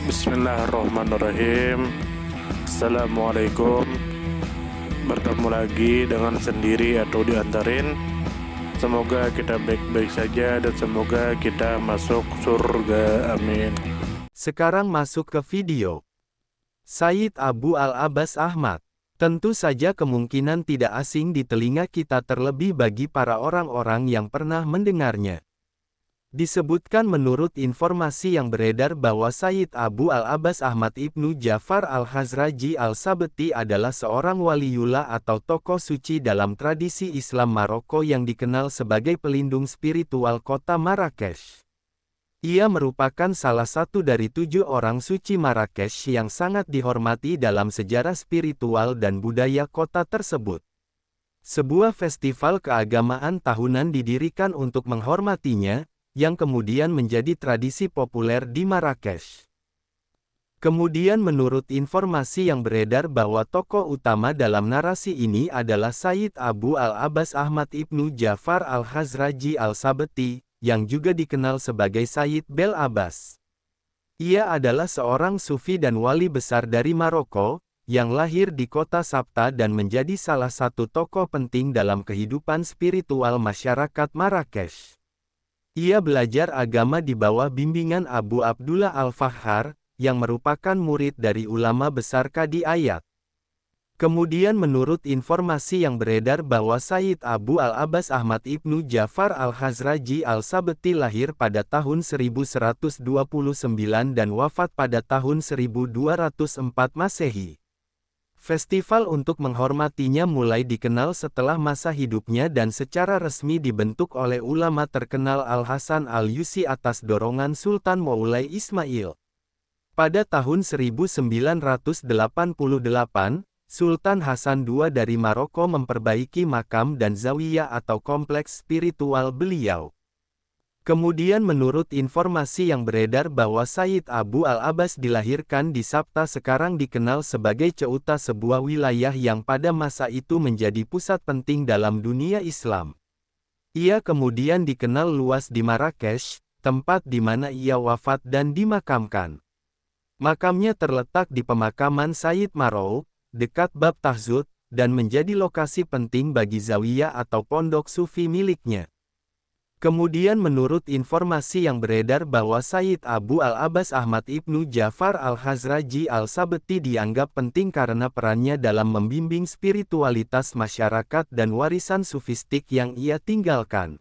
Bismillahirrahmanirrahim. Assalamualaikum. Bertemu lagi dengan sendiri atau diantarin. Semoga kita baik-baik saja dan semoga kita masuk surga. Amin. Sekarang masuk ke video. Sayyid Abu Al-Abbas Ahmad. Tentu saja kemungkinan tidak asing di telinga kita, terlebih bagi para orang-orang yang pernah mendengarnya. Disebutkan menurut informasi yang beredar bahwa Sayyid Abu Al-Abbas Ahmad Ibnu Ja'far Al-Khazraji Al-Sabti adalah seorang waliullah atau tokoh suci dalam tradisi Islam Maroko yang dikenal sebagai pelindung spiritual kota Marrakesh. Ia merupakan salah satu dari 7 orang suci Marrakesh yang sangat dihormati dalam sejarah spiritual dan budaya kota tersebut. Sebuah festival keagamaan tahunan didirikan untuk menghormatinya, yang kemudian menjadi tradisi populer di Marrakesh. Kemudian menurut informasi yang beredar bahwa tokoh utama dalam narasi ini adalah Sayyid Abu Al-Abbas Ahmad Ibnu Ja'far Al-Khazraji Al-Sabti, yang juga dikenal sebagai Sayyid Bel Abbas. Ia adalah seorang sufi dan wali besar dari Maroko, yang lahir di kota Sabta dan menjadi salah satu tokoh penting dalam kehidupan spiritual masyarakat Marrakesh. Ia belajar agama di bawah bimbingan Abu Abdullah Al-Fahhar, yang merupakan murid dari ulama besar Qadi Ayat. Kemudian menurut informasi yang beredar bahwa Sayyid Abu Al-Abbas Ahmad Ibnu Ja'far Al-Khazraji Al-Sabti lahir pada tahun 1129 dan wafat pada tahun 1204 Masehi. Festival untuk menghormatinya mulai dikenal setelah masa hidupnya dan secara resmi dibentuk oleh ulama terkenal Al-Hasan Al-Yusi atas dorongan Sultan Moulay Ismail. Pada tahun 1988, Sultan Hasan II dari Maroko memperbaiki makam dan zawiyah atau kompleks spiritual beliau. Kemudian menurut informasi yang beredar bahwa Sayyid Abu Al-Abbas dilahirkan di Sabta, sekarang dikenal sebagai Ceuta, sebuah wilayah yang pada masa itu menjadi pusat penting dalam dunia Islam. Ia kemudian dikenal luas di Marrakesh, tempat di mana ia wafat dan dimakamkan. Makamnya terletak di pemakaman Sayyid Marou, dekat Bab Tahzud, dan menjadi lokasi penting bagi zawiyah atau pondok sufi miliknya. Kemudian menurut informasi yang beredar bahwa Sayyid Abu Al-Abbas Ahmad Ibnu Ja'far Al-Khazraji Al-Sabti dianggap penting karena perannya dalam membimbing spiritualitas masyarakat dan warisan sufistik yang ia tinggalkan.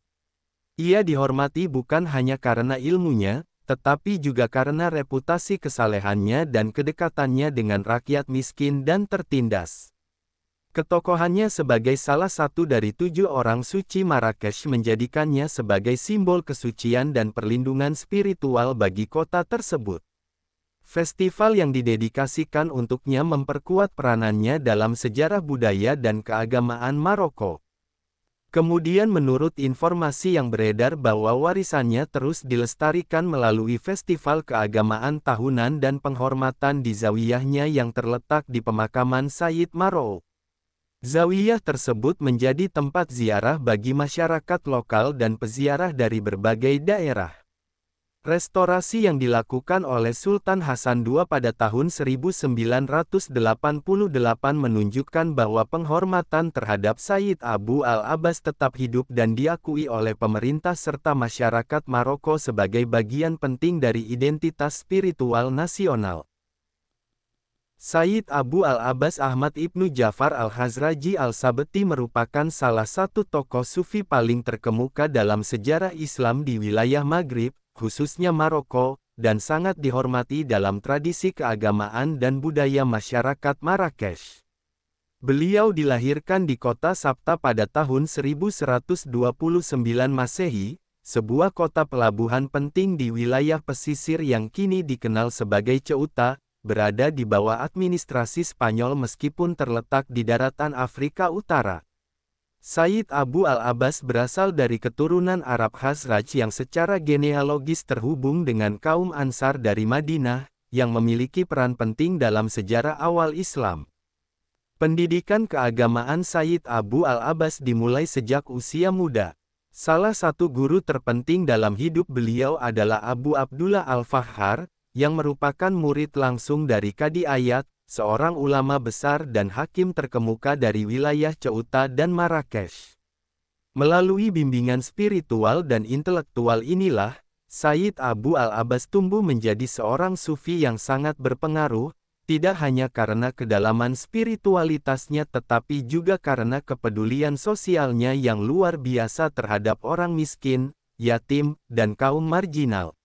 Ia dihormati bukan hanya karena ilmunya, tetapi juga karena reputasi kesalehannya dan kedekatannya dengan rakyat miskin dan tertindas. Ketokohannya sebagai salah satu dari 7 orang suci Marrakesh menjadikannya sebagai simbol kesucian dan perlindungan spiritual bagi kota tersebut. Festival yang didedikasikan untuknya memperkuat peranannya dalam sejarah budaya dan keagamaan Maroko. Kemudian menurut informasi yang beredar bahwa warisannya terus dilestarikan melalui festival keagamaan tahunan dan penghormatan di zawiyahnya yang terletak di pemakaman Sayyid Marou. Zawiyah tersebut menjadi tempat ziarah bagi masyarakat lokal dan peziarah dari berbagai daerah. Restorasi yang dilakukan oleh Sultan Hasan II pada tahun 1988 menunjukkan bahwa penghormatan terhadap Sayyid Abu Al-Abbas tetap hidup dan diakui oleh pemerintah serta masyarakat Maroko sebagai bagian penting dari identitas spiritual nasional. Sayyid Abu Al-Abbas Ahmad Ibnu Ja'far Al-Khazraji Al-Sabti merupakan salah satu tokoh sufi paling terkemuka dalam sejarah Islam di wilayah Maghrib, khususnya Maroko, dan sangat dihormati dalam tradisi keagamaan dan budaya masyarakat Marrakesh. Beliau dilahirkan di kota Sabta pada tahun 1129 Masehi, sebuah kota pelabuhan penting di wilayah pesisir yang kini dikenal sebagai Ceuta, berada di bawah administrasi Spanyol meskipun terletak di daratan Afrika Utara. Sayyid Abu Al-Abbas berasal dari keturunan Arab Khazraj yang secara genealogis terhubung dengan kaum Ansar dari Madinah, yang memiliki peran penting dalam sejarah awal Islam. Pendidikan keagamaan Sayyid Abu Al-Abbas dimulai sejak usia muda. Salah satu guru terpenting dalam hidup beliau adalah Abu Abdullah Al-Fahhar, yang merupakan murid langsung dari Qadi Ayat, seorang ulama besar dan hakim terkemuka dari wilayah Ceuta dan Marrakesh. Melalui bimbingan spiritual dan intelektual inilah, Sayyid Abu al-Abbas tumbuh menjadi seorang sufi yang sangat berpengaruh, tidak hanya karena kedalaman spiritualitasnya tetapi juga karena kepedulian sosialnya yang luar biasa terhadap orang miskin, yatim, dan kaum marginal.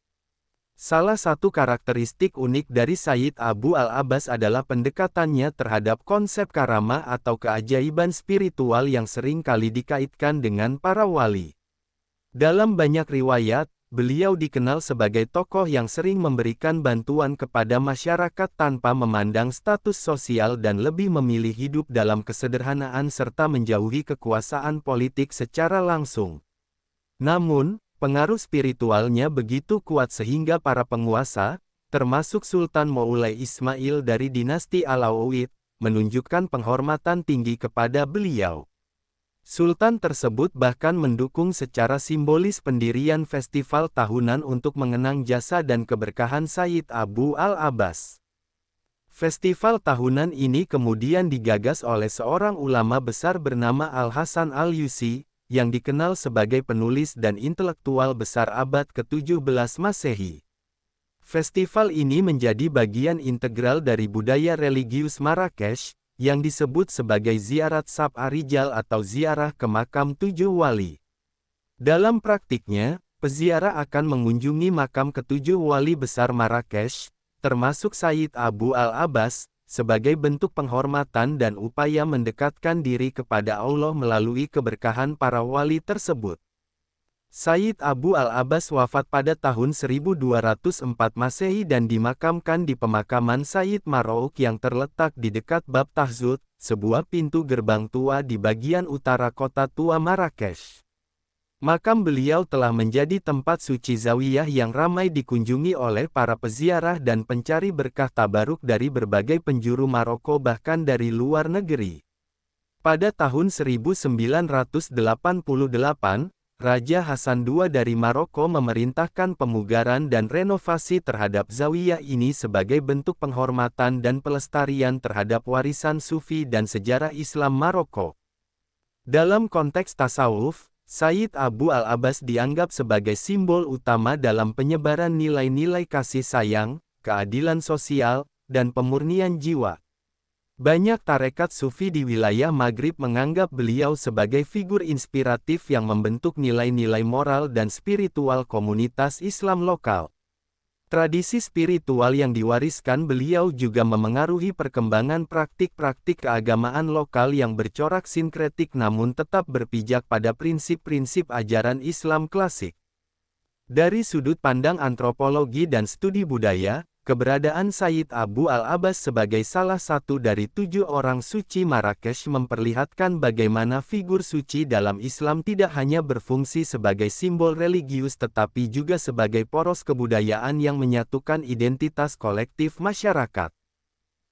Salah satu karakteristik unik dari Sayyid Abu al-Abbas adalah pendekatannya terhadap konsep karamah atau keajaiban spiritual yang sering kali dikaitkan dengan para wali. Dalam banyak riwayat, beliau dikenal sebagai tokoh yang sering memberikan bantuan kepada masyarakat tanpa memandang status sosial dan lebih memilih hidup dalam kesederhanaan serta menjauhi kekuasaan politik secara langsung. Namun, pengaruh spiritualnya begitu kuat sehingga para penguasa, termasuk Sultan Moulay Ismail dari dinasti Alauid, menunjukkan penghormatan tinggi kepada beliau. Sultan tersebut bahkan mendukung secara simbolis pendirian festival tahunan untuk mengenang jasa dan keberkahan Sayyid Abu al-Abbas. Festival tahunan ini kemudian digagas oleh seorang ulama besar bernama Al-Hasan Al-Yusi, yang dikenal sebagai penulis dan intelektual besar abad ke-17 Masehi. Festival ini menjadi bagian integral dari budaya religius Marrakesh, yang disebut sebagai ziarat Sab'a Rijal atau ziarah ke makam 7 wali. Dalam praktiknya, peziarah akan mengunjungi makam ke-7 wali besar Marrakesh, termasuk Sayyid Abu al-Abbas, sebagai bentuk penghormatan dan upaya mendekatkan diri kepada Allah melalui keberkahan para wali tersebut. Sayyid Abu al-Abbas wafat pada tahun 1204 Masehi dan dimakamkan di pemakaman Sayyid Marouk yang terletak di dekat Bab Tahzud, sebuah pintu gerbang tua di bagian utara kota tua Marrakesh. Makam beliau telah menjadi tempat suci zawiyah yang ramai dikunjungi oleh para peziarah dan pencari berkah tabaruk dari berbagai penjuru Maroko bahkan dari luar negeri. Pada tahun 1988, Raja Hasan II dari Maroko memerintahkan pemugaran dan renovasi terhadap zawiyah ini sebagai bentuk penghormatan dan pelestarian terhadap warisan sufi dan sejarah Islam Maroko. Dalam konteks tasawuf, Sayyid Abu al-Abbas dianggap sebagai simbol utama dalam penyebaran nilai-nilai kasih sayang, keadilan sosial, dan pemurnian jiwa. Banyak tarekat sufi di wilayah Maghrib menganggap beliau sebagai figur inspiratif yang membentuk nilai-nilai moral dan spiritual komunitas Islam lokal. Tradisi spiritual yang diwariskan beliau juga memengaruhi perkembangan praktik-praktik keagamaan lokal yang bercorak sinkretik namun tetap berpijak pada prinsip-prinsip ajaran Islam klasik. Dari sudut pandang antropologi dan studi budaya, keberadaan Sayyid Abu al-Abbas sebagai salah satu dari 7 orang suci Marrakesh memperlihatkan bagaimana figur suci dalam Islam tidak hanya berfungsi sebagai simbol religius tetapi juga sebagai poros kebudayaan yang menyatukan identitas kolektif masyarakat.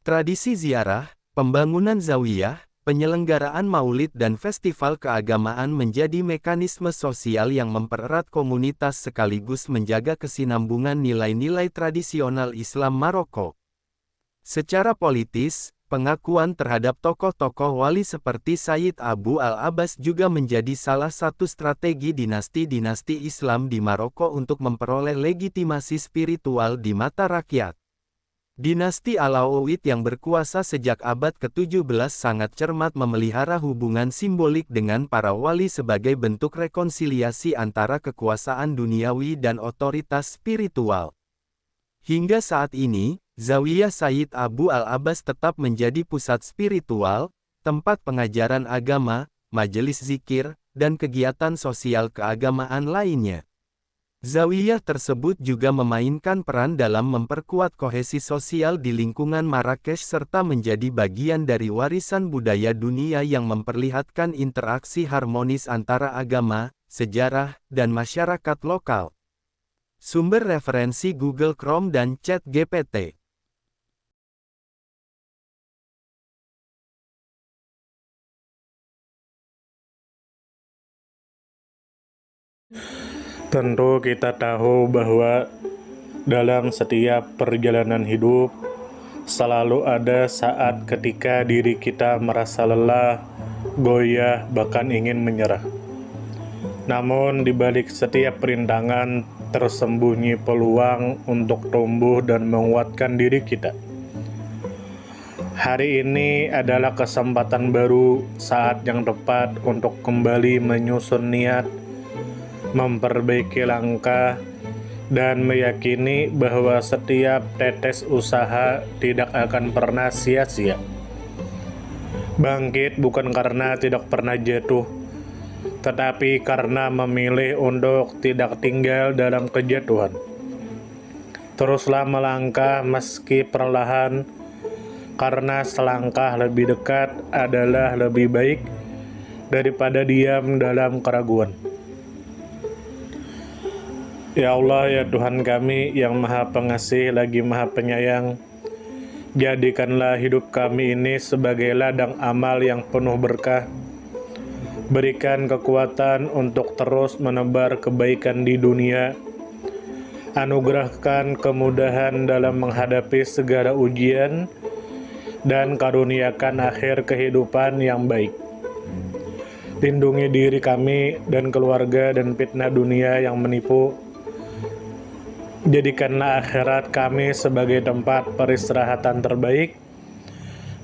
Tradisi ziarah, pembangunan zawiyah, penyelenggaraan maulid dan festival keagamaan menjadi mekanisme sosial yang mempererat komunitas sekaligus menjaga kesinambungan nilai-nilai tradisional Islam Maroko. Secara politis, pengakuan terhadap tokoh-tokoh wali seperti Sayyid Abu al-Abbas juga menjadi salah satu strategi dinasti-dinasti Islam di Maroko untuk memperoleh legitimasi spiritual di mata rakyat. Dinasti Alauid yang berkuasa sejak abad ke-17 sangat cermat memelihara hubungan simbolik dengan para wali sebagai bentuk rekonsiliasi antara kekuasaan duniawi dan otoritas spiritual. Hingga saat ini, Zawiyah Sayyid Abu al-Abbas tetap menjadi pusat spiritual, tempat pengajaran agama, majelis zikir, dan kegiatan sosial keagamaan lainnya. Zawiyah tersebut juga memainkan peran dalam memperkuat kohesi sosial di lingkungan Marrakesh serta menjadi bagian dari warisan budaya dunia yang memperlihatkan interaksi harmonis antara agama, sejarah, dan masyarakat lokal. Sumber referensi Google Chrome dan ChatGPT. Tentu kita tahu bahwa dalam setiap perjalanan hidup, selalu ada saat ketika diri kita merasa lelah, goyah, bahkan ingin menyerah. Namun di balik setiap perintangan tersembunyi peluang untuk tumbuh dan menguatkan diri kita. Hari ini adalah kesempatan baru, saat yang tepat untuk kembali menyusun niat, memperbaiki langkah, dan meyakini bahwa setiap tetes usaha tidak akan pernah sia-sia. Bangkit bukan karena tidak pernah jatuh, tetapi karena memilih untuk tidak tinggal dalam kejatuhan. Teruslah melangkah meski perlahan, karena selangkah lebih dekat adalah lebih baik daripada diam dalam keraguan. Ya Allah, ya Tuhan kami yang Maha Pengasih lagi Maha Penyayang, jadikanlah hidup kami ini sebagai ladang amal yang penuh berkah. Berikan kekuatan untuk terus menebar kebaikan di dunia. Anugerahkan kemudahan dalam menghadapi segala ujian, dan karuniakan akhir kehidupan yang baik. Lindungi diri kami dan keluarga dan fitnah dunia yang menipu. Jadikanlah akhirat kami sebagai tempat peristirahatan terbaik,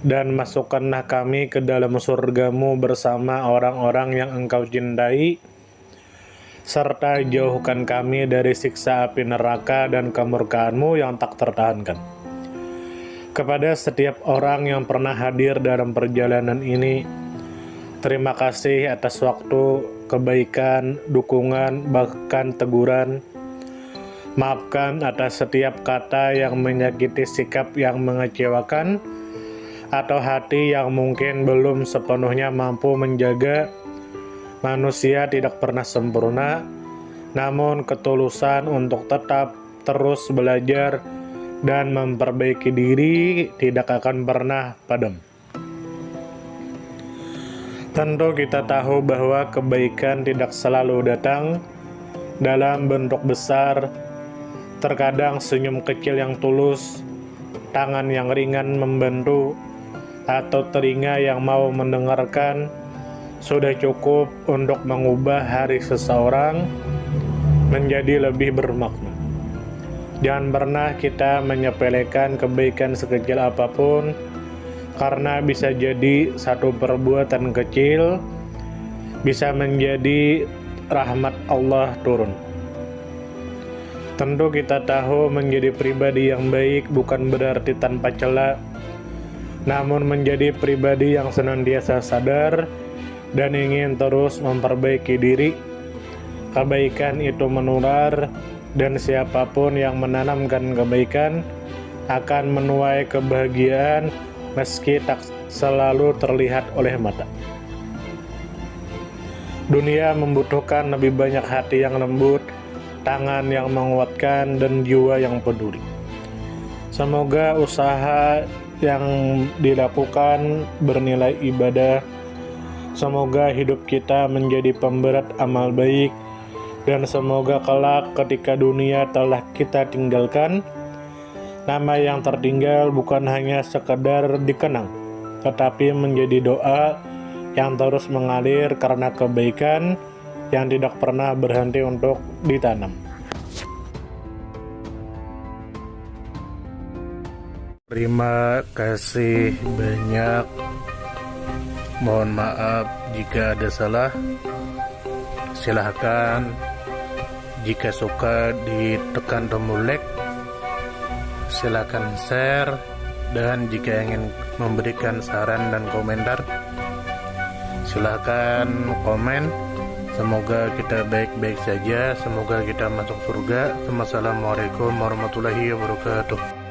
dan masukkanlah kami ke dalam surga-Mu bersama orang-orang yang Engkau cintai, serta jauhkan kami dari siksa api neraka dan kemurkaan-Mu yang tak tertahankan. Kepada setiap orang yang pernah hadir dalam perjalanan ini, terima kasih atas waktu, kebaikan, dukungan, bahkan teguran. Maafkan atas setiap kata yang menyakiti, sikap yang mengecewakan, atau hati yang mungkin belum sepenuhnya mampu menjaga. Manusia tidak pernah sempurna, namun ketulusan untuk tetap terus belajar dan memperbaiki diri tidak akan pernah padam. Tentu kita tahu bahwa kebaikan tidak selalu datang dalam bentuk besar. Terkadang senyum kecil yang tulus, tangan yang ringan membantu, atau telinga yang mau mendengarkan sudah cukup untuk mengubah hari seseorang menjadi lebih bermakna. Jangan pernah kita menyepelekan kebaikan sekecil apapun, karena bisa jadi satu perbuatan kecil bisa menjadi rahmat Allah turun. Tentu kita tahu menjadi pribadi yang baik bukan berarti tanpa celah, namun menjadi pribadi yang senantiasa sadar dan ingin terus memperbaiki diri. Kebaikan itu menular, dan siapapun yang menanamkan kebaikan akan menuai kebahagiaan meski tak selalu terlihat oleh mata. Dunia membutuhkan lebih banyak hati yang lembut, tangan yang menguatkan, dan jiwa yang peduli. Semoga usaha yang dilakukan bernilai ibadah. Semoga hidup kita menjadi pemberat amal baik, dan semoga kelak ketika dunia telah kita tinggalkan, nama yang tertinggal bukan hanya sekedar dikenang, tetapi menjadi doa yang terus mengalir karena kebaikan yang tidak pernah berhenti untuk ditanam. Terima kasih banyak. Mohon maaf jika ada salah. Silahkan jika suka ditekan tombol like, silakan share, dan jika ingin memberikan saran dan komentar, silakan komen. Semoga kita baik-baik saja, semoga kita masuk surga. Wassalamualaikum warahmatullahi wabarakatuh.